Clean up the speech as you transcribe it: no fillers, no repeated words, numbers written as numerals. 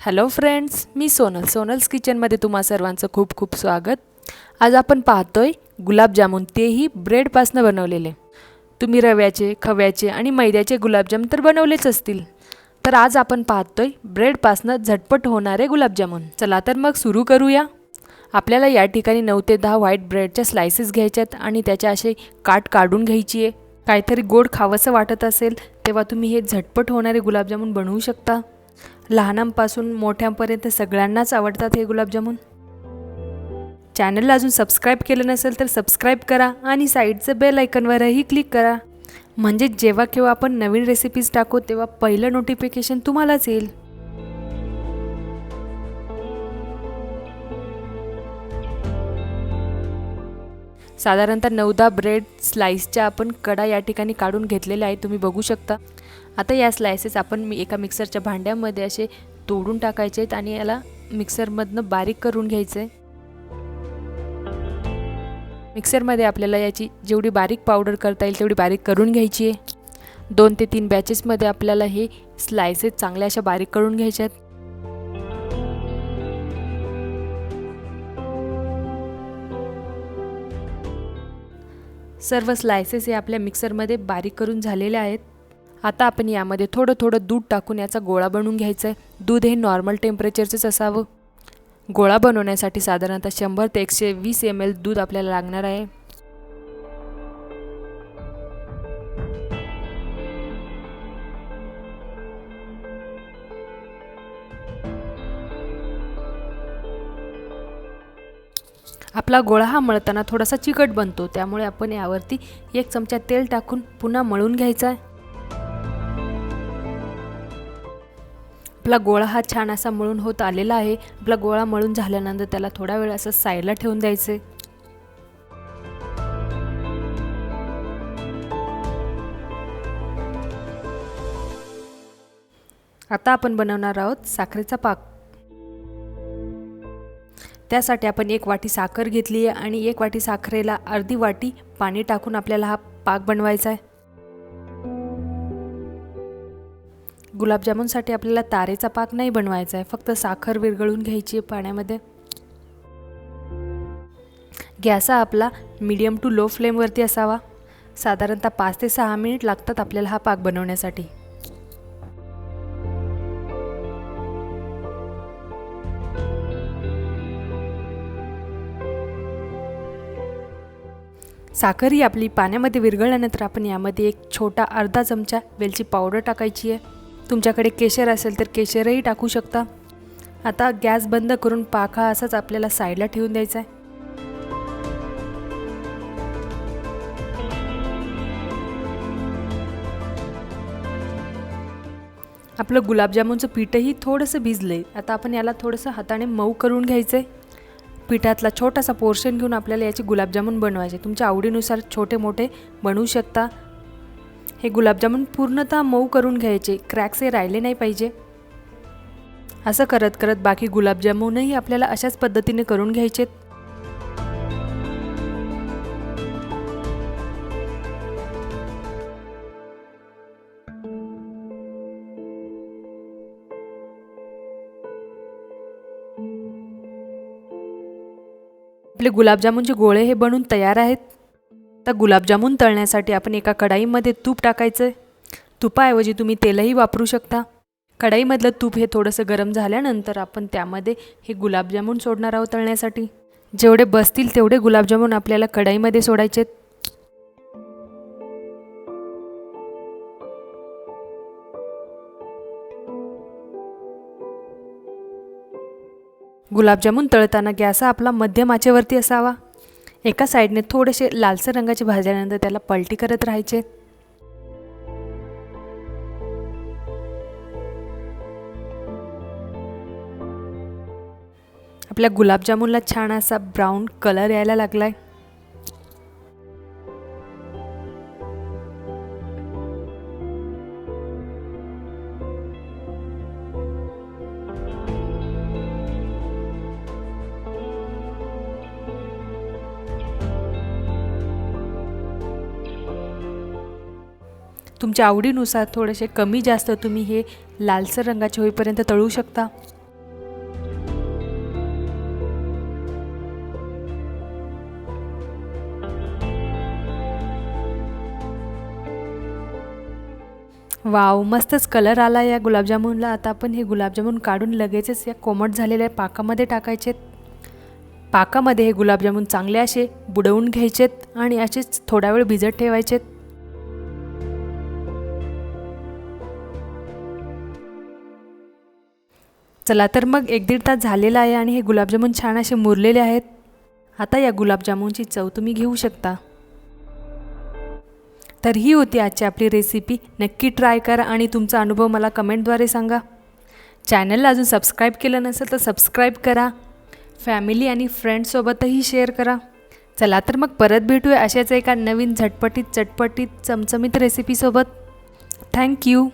Hello friends, मी सोनल्स किचनमध्ये तुम्हा सर्वांचं खूप खूप स्वागत. आज आपण पाहतोय गुलाबजामुन, तेही ब्रेडपासनं बनवलेले. तुम्ही रव्याचे, खव्याचे आणि मैद्याचे गुलाबजाम तर बनवलेच असतील. तर आज आपण पाहतोय ब्रेडपासनं झटपट होणारे गुलाबजामुन. चला तर मग सुरू करूया. आपल्याला या ठिकाणी 9 ते 10 व्हाईट ब्रेडच्या स्लाइसेस घ्यायच्यात आणि त्याच्या असे काट काढून घ्यायची आहे. काहीतरी गोड खावंसं वाटत असेल तेव्हा तुम्ही हे झटपट होणारे गुलाबजामुन बनवू शकता. लहानांपासून मोठ्यांपर्यंत सगळ्यांनाच आवडतात हे गुलाबजामुन. चॅनलला अजून सबस्क्राईब केलं नसेल तर सबस्क्राईब करा आणि साईडचं बेल आयकॉनवरही क्लिक करा, म्हणजे जेव्हा केव्हा आपण नवीन रेसिपीज टाकू तेव्हा पहिलं नोटिफिकेशन तुम्हालाच येईल. साधारणतः 9-10 ब्रेड स्लाइसच्या आपण कडा या ठिकाणी काढून घेतलेल्या आहेत, तुम्ही बघू शकता. आता या स्लाइसेस आपण एका मिक्सरच्या भांड्यामध्ये असे तोडून टाकायचे आहेत आणि याला मिक्सरमधनं बारीक करून घ्यायचं आहे. मिक्सरमध्ये आपल्याला याची जेवढी बारीक पावडर करता येईल तेवढी बारीक करून घ्यायची आहे. 2 ते 3 बॅचेसमध्ये आपल्याला हे स्लाइसेस चांगल्या अशा बारीक करून घ्यायच्या आहेत. सर्व स्लाइसेस हे आपल्या मिक्सरमध्ये बारीक करून झालेले आहेत. आता आपण यामध्ये थोडं थोडं दूध टाकून याचा गोळा बनवून घ्यायचा आहे. दूध हे नॉर्मल टेम्परेचरचंच असावं. गोळा बनवण्यासाठी साधारणतः 100 ते 120 ml दूध आपल्याला लागणार आहे. आपला गोळा हा मळताना थोडासा चिकट बनतो, त्यामुळे आपण यावरती 1 चमचा तेल टाकून पुन्हा मळून घ्यायचा आहे. आपला गोळा हा छान असा मळून होत आलेला आहे. आपला गोळा मळून झाल्यानंतर त्याला थोडा वेळ असं साईडला ठेवून द्यायचे. आता आपण बनवणार आहोत साखरेचा पाक. त्यासाठी आपण 1 वाटी साखर घेतली आहे आणि 1 वाटी साखरेला अर्धी वाटी पाणी टाकून आपल्याला हा पाक बनवायचा आहे. गुलाबजामुनसाठी आपल्याला तारेचा पाक नाही बनवायचा आहे, फक्त साखर विरघळून घ्यायची आहे पाण्यामध्ये. गॅस आपला मीडियम टू लो फ्लेमवरती असावा. साधारणतः 5 ते 6 मिनिट लागतात आपल्याला हा पाक बनवण्यासाठी. साखर ही आपली पाण्यामध्ये विरघळल्यानंतर आपण यामध्ये 1 छोटा अर्धा चमचा वेलची पावडर टाकायची आहे. तुमच्याकडे केशर असेल तर केशरही टाकू शकता. आता गॅस बंद करून पाक हा असाच आपल्याला साईडला ठेवून द्यायचा आहे. आपलं गुलाबजामुनचं पीठही थोडंसं भिजलंय. आता आपण याला थोडंसं हाताने मऊ करून घ्यायचं आहे. पिठातला छोटासा पोर्शन घेऊन आपल्याला याचे गुलाबजामुन बनवायचे. तुमच्या आवडीनुसार छोटे मोठे बनवू शकता. हे गुलाबजामुन पूर्णतः मऊ करून घ्यायचे, क्रॅक्स हे राहिले नाही पाहिजे. असं करत करत बाकी गुलाबजामुनही आपल्याला अशाच पद्धतीने करून घ्यायचे. आपले गुलाबजामुनचे गोळे हे बनून तयार आहेत. तर गुलाबजामुन तळण्यासाठी आपण एका कढाईमध्ये तूप टाकायचं. तुपाऐवजी तुम्ही तेलही वापरू शकता. कढाईमधलं तूप हे थोडंसं गरम झाल्यानंतर आपण त्यामध्ये हे गुलाबजामुन सोडणार आहोत तळण्यासाठी. जेवढे बसतील तेवढे गुलाबजामुन आपल्याला कढाईमध्ये सोडायचे. गुलाबजामुन तळताना गॅस आपला मध्यम आचेवरती असावा. एका साईडने थोडेसे लालसर रंगाचे भाजल्यानंतर त्याला पलटी करत राहायचे. आपल्या गुलाबजामुनला छान असा ब्राऊन कलर यायला लागलाय. तुमच्या आवडीनुसार थोडेसे कमी जास्त तुम्ही हे लालसर रंगाचे होईपर्यंत तळू शकता. वाव, मस्तच कलर आला या गुलाबजामुनला. आता आपण हे गुलाबजामुन काढून लगेचच या कोमट झालेल्या पाकामध्ये टाकायचेत. पाकामध्ये हे गुलाबजामुन चांगले असे बुडवून घ्यायचेत आणि असेच थोडा वेळ भिजत ठेवायचेत. चला तर मग 1-1.5 तास झालेला आहे आणि हे गुलाबजामुन छान असे मुरलेले आहेत. आता या गुलाबजामुनची चव तुम्ही घेऊ शकता. तर ही होती आजची आपली रेसिपी. नक्की ट्राय करा आणि तुमचा अनुभव मला कमेंटद्वारे सांगा. चॅनलला अजून सबस्क्राईब केलं नसेल तर सबस्क्राईब करा. फॅमिली आणि फ्रेंड्ससोबतही शेअर करा. चला तर मग परत भेटूया अशाच एका नवीन झटपटीत चटपटीत चमचमीत रेसिपीसोबत. थँक्यू.